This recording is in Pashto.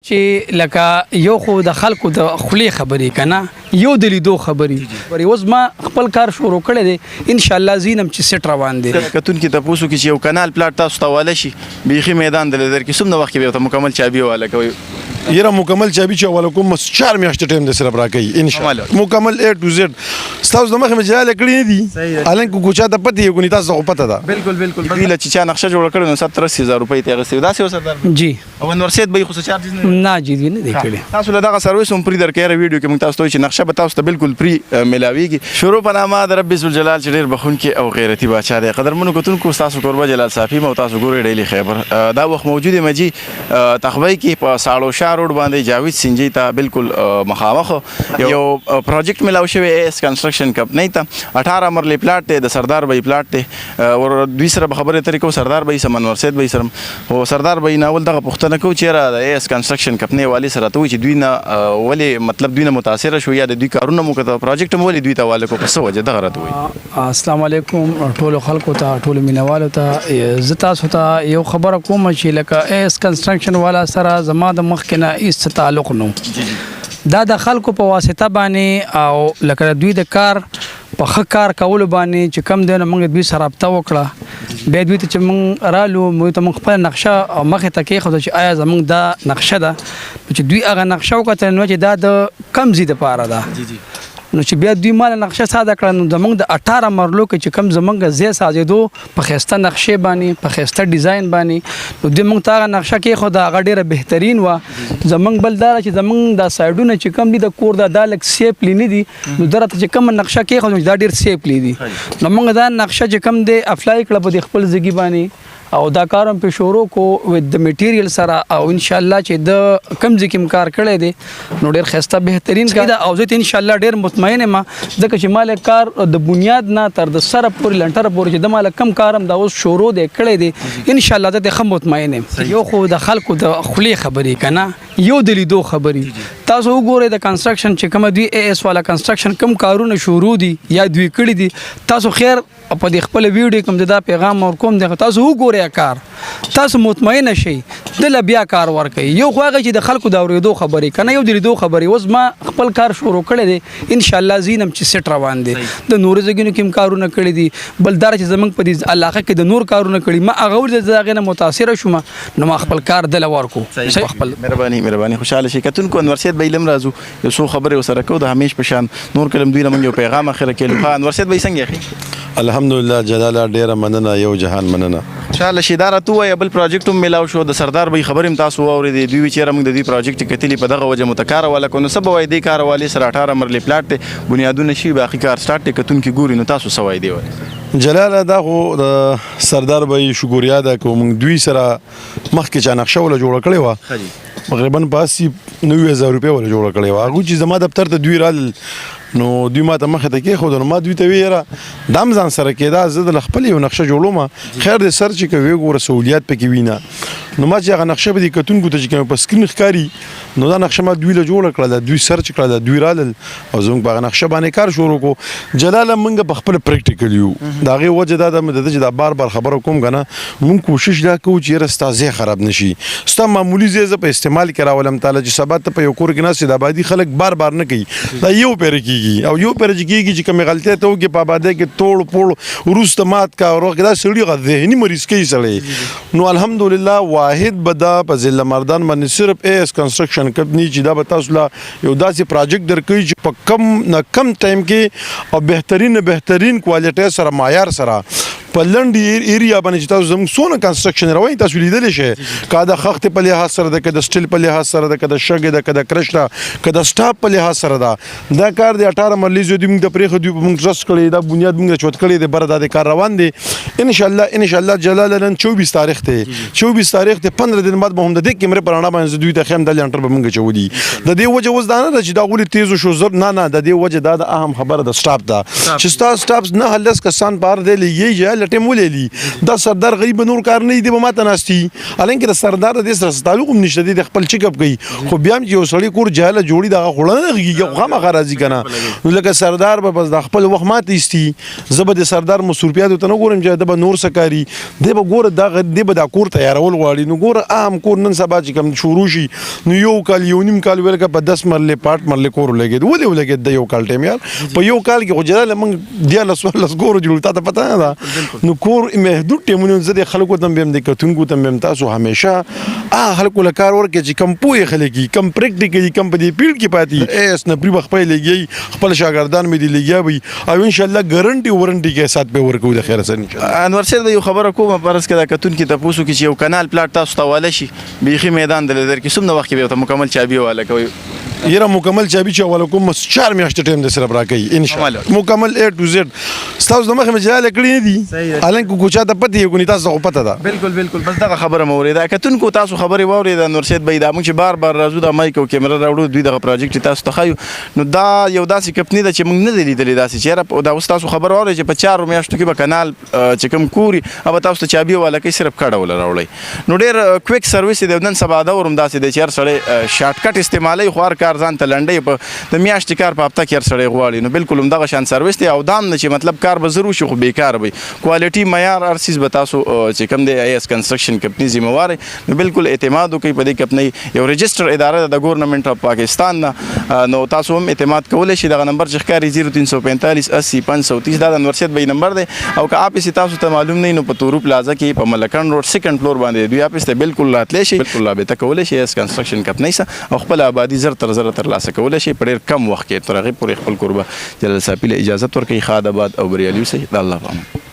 چې لکه یو خو د خلکو د خولې خبرې کنه یو د لیدو خبرې اوس ما خپل کار شروع کړی دی ان شاء الله زینم چې سټ روان دی کتون کې تاسو کې چې یو کانال پلاټ تاسو ته واله شي بیخي میدان د لیدر کې څومره وخت کې به مکمل چابي واله کوي یره مکمل چابي چې والا کوم 4 میاشتې ټایم د سره راکې ان شاء الله مکمل A to Z تاسو د مخه مجال کړی نه دي الان کو کوچا ته پته یو نیتا څه پته ده بالکل ویل چې چا نقشه جوړ کړو نو 70000 روپۍ ته غسي دا څه سردار جی او ورسید به خو چارجز نه جی نه دی کړی تاسو له دغه سرویس هم پری درکې ویډیو کې موږ تاسو ته چې نقشه به تاسو ته بالکل پری ملاويږي شروع په نامه د رب ذل جلال چې ډیر بخون کې او غیرتی بادشاہ دی قدرمنو کوتونکو تاسو قربا جلال صافي مو تاسو ګوري ډیلی خیبر دا وخت موجود مجي تخوی کې په ساړو شاه روډ باندې جاوید سنجي ته بالکل مخامخ یو پروجیکټ ملاو شوی اس کنسټرکشن کمپنی ته 18 مرلي پلاټ ته د سردار بای پلاټ ته او دوی سره خبره طریقو سردار بای سمنور سید بای سره او سردار بای ناول دغه پښتنه کو چیرې د اس کنسټرکشن کمپنی والی سره ته چې دوی نه ولی مطلب دوی نه متاثر شو یا د دوی کارونه مو کته پروجیکټ مو ولی دوی ته والو کو څه وجه دغه راته وي السلام علیکم ټول خلکو ته ټول مینوالو ته زتا ستا یو خبره کوم چې لکه اس کنسټرکشن والا سره زما د مخ کې نه هیڅ تعلق نو دا د خلکو په واسطه باندې او لکه دوی د کار په ښه کار کولو باندې چې کم دی نو موږ دوی سره رابطه وکړه بیا دوی ته چې موږ رالو موږ ته موږ خپل نقشه مخې ته کېښوده چې آیا زموږ دا نقشه ده چې دوی هغه نقشه وکتل نو چې دا د کم ځای دپاره ده نو چې بیا دوی مال نقشه ساده کړه نو زموږ د 18 مرلو کې چې کم زموږ ځای سازېدو په ښایسته نقشې باندې په ښایسته ډیزاین باندې نو دوی موږ ته هغه نقشه کېښوده هغه ډېره بهترین وه زموږ بل دا چې زموږ دا سایډونه چې کم دي د کور دا لږ سیفلی نه دي نو دا راته چې کومه نقشه کېښوده دا ډېر سیفلی دي نو موږ دا نقشه چې کم دی اپلای کړه په د خپل ځګي باندې او دا کار هم په شروع کو وذ د میټیریل سره او ان شاء الله چې د کم ځکه کار کړی دی نو ډیر خسته بهترین کار او زه ان شاء الله ډیر مطمئن یم ځکه چې مال کار د بنیاد نه تر د سره پورې لنټر پورې چې د مال کم کارم دا اوس شروع دی کړی دی ان شاء الله زه خم مطمئن یم یو خو د خلکو د خولې خبرې کنه یو د لیدو خبرې تاسو وګورئ د کنسټرکشن چې کوم دوی اس والا کنسټرکشن کم کارونه شروع دي یا دوی کړی دي تاسو خیر په دې خپل ویډیو کوم دا پیغام ور کوم د تاسو وګورئ کار تاسو مطمئن شئ د بیا کار ورکړئ یو خو هغه چې د خلکو د اوریدو خبرې کنه یو د لیدو خبرې اوس ما خپل کار شروع کړی دی ان شاء الله زینم چې سټ روان دی د نور زګینو کوم کارونه کړی دي بل دار چې زمنګ په دې علاقه کې د نور کارونه کړی ما هغه ور دغه نه متاثر شوم نو ما خپل کار دل ورکو خپل مهرباني خوشاله شي کتون کو انورسيت به علم راځو یو څو خبره وسره کو د همیش پشان نور کلم دوی نه یو پیغام اخره کې لخوا انورسيت به څنګه الحمدلله جلاله ډیره مننه یو جهان مننه انشاءالله شیداره تو یا بل پروجیکټ هم ملاو شو د سردار به خبرم تاسو اورېدې دوی چې موږ د دې پروجیکټ کتلی په دغه وجه متکار ولا کو نو سبا وای دی کار والی سره 18 مرلي پلاټ ته بنیادونه شي باقي کار سٹارټ کتون کې ګوري نو تاسو سوای دی جلاله دا خو د سردار به شکریا ده کوم دوی سره مخکې چا نقشه ولا جوړ کړی و تقریبا 90,000 روپیا ولا جوړ کړی و هغه چې زما دفتر ته دوی رال نو دوی ما ته مخه ته کې خو نو ما دوی ته ویره دام ځان سره کېدا زه د خپل یو نقشه جوړوم خیر د سر چې کوي ګوره سہولیات پکې وینا نو ما چې هغه نقشه به د کتونکو ته چې کوم په سکرین ښکاری نو دا نقشه ما دوی له جوړ کړل دوی سرچ کړل دوی رال او زموږ په نقشه باندې کار شروع کو جلاله موږ په خپل پریکټیکل یو دا غي وجه دا د چې دا بار خبرو کوم کنه موږ کوشش دا کوو چې رستازه خراب نشي ستا معمولی زیزه په استعمال کراولم تعالی چې سبات په یو کور کې ناس د آبادی خلک بار نه کوي دا یو پیر کیږي او یو پیر کیږي چې کوم غلطه ته وکي په آبادی کې توړ پوړ ورست مات کا ورغه دا سړي غ ذهني مریض کوي سړی نو الحمدلله واحد بدا په ضلع مردان باندې صرف اس کنسټرکشن کمپنی چې دا به تاسو لا یو داسې پروجیکټ درکوي چې په کم نه کم ټایم کې او بهترین کوالټي سره معیار سره په لنډ ایریا باندې چې تاسو زموږ سونه کنسټرکشن روي تاسو لیدل شي کاده خخت په لحاظ سره د کده سټیل په لحاظ سره د کده شګ د کده کرشتا کده سټاپ په لحاظ سره دا کار د 18 مرلي زو د موږ د پرېخ دی موږ رس کړی دا بنیاد موږ چوت کړی د بر د کار روان دي ان شاء الله جلاله نن 24 تاریخ ته 24 تاریخ ته 15 دن بعد به هم د کیمرې پرانا باندې دوی ته خیم د لنټر به موږ چودي د دې وجه وزدانه چې دا غولي تیز شو زر نه د دې وجه دا د اهم خبره د سټاپ دا چې سټاپ نه هلس کسان بار دی لږی موبایل ټیم ولېلی دا سردار غریب نور کار نه دی به ماته ناستي الانکه د سردار د سره تعلق هم نشته دی خپل چیک اپ کوي خو بیا هم یو سړی کور جهاله جوړي دغه خړنه غیږي خامخا راځي کنه نو لکه سردار به بس د خپل وخت ماته ایستي زبر د سردار مصروفیات ته نه ګورم چې د نور سکاري دی به ګوره دغه دی به د کور تیارول غواړي نو ګوره عام کور نن سبا چې کوم شروع شي نو یو کال یو نیم کال ویل کا په 10 مرله پارت مرله کور لګید ولې د یو کال ټیم یار په یو کال کې خو جلاله موږ دی لس ګورو جوړ تا ته پته نه ده نو کور محدود ټیمونه زده خلکو ته هم د کتونکو ته هم تاسو همیشه خلکو له کار ورکه چې کم پوهه خلګي کم پریکټیکلی کم په دې پیډ کې پاتې اس نه پری خپل لګي خپل شاګردان مې دی لګي او ان شاء الله ګارانټي وارنټي کې سات به ورکو د خیر سره ان شاء الله انور صاحب یو خبره کوم پرس کې دا کتون کې تاسو کې یو کانال پلاټ تاسو ته واله شي بيخي میدان د لدر کې څومره وخت به ته مکمل چابي واله کوي یره مکمل چابي چې والا کوم 4 میاشتې ټیم د سره راکې ان شاء الله مکمل A to Z تاسو د مخه مجال کړی نه دي الان کو کوچا ته پته یو کو تاسو پته ده بالکل بس دا خبره موریدا کتون کو تاسو خبره ووري د نور سید بيد امو چې بار راځو د مایک او کیمرا راوړو دوی دغه پروجیکټ تاسو ته خایو نو دا یو داسې کمپنی ده چې موږ نه لیدلې داسې چې دا اوس تاسو خبر وره چې په 4 میاشتو کې به کانال چې کوم کوري او تاسو ته چابي والا کې صرف کاډه ولا راوړی نو ډېر کویک سرویس دی نن سبا دا ورم داسې دی چې هر سړی شارټ کټ استعمالي خو هر کار ځان ته لنډي په د میاشتې کار په هفته کې هر سړی غواړي نو بالکل هم دغه شان سرویس دی او دام نه چې مطلب کار به ضرور شي خو بیکار وي کوالټي معیار هر څیز به تاسو چې کوم دی ایس کنسټرکشن کمپنی ذمہوار نو بالکل اعتماد وکړئ په دې کمپنی یو رجسټر اداره د ګورنمنت اف پاکستان نه نو تاسو هم اعتماد کولی شي دغه نمبر چې ښکاري 0345 80 530 دا د انور صاحب بھائی نمبر دی او که اپس تاسو ته معلوم نه نو په تورو پلازا کې په ملکن روډ سیکنډ فلور باندې دوی اپس ته بالکل راتلی شي بالکل رابطه کولی شي ایس کنسټرکشن کمپنی سره او خپل آبادی زر تر لاسه کولی شي په ډېر کم وخت کې تر هغې پورې خپل کوربه جلال صاحب له اجازت ورکوي ښاد آباد او بریالي اوسئ د الله په امان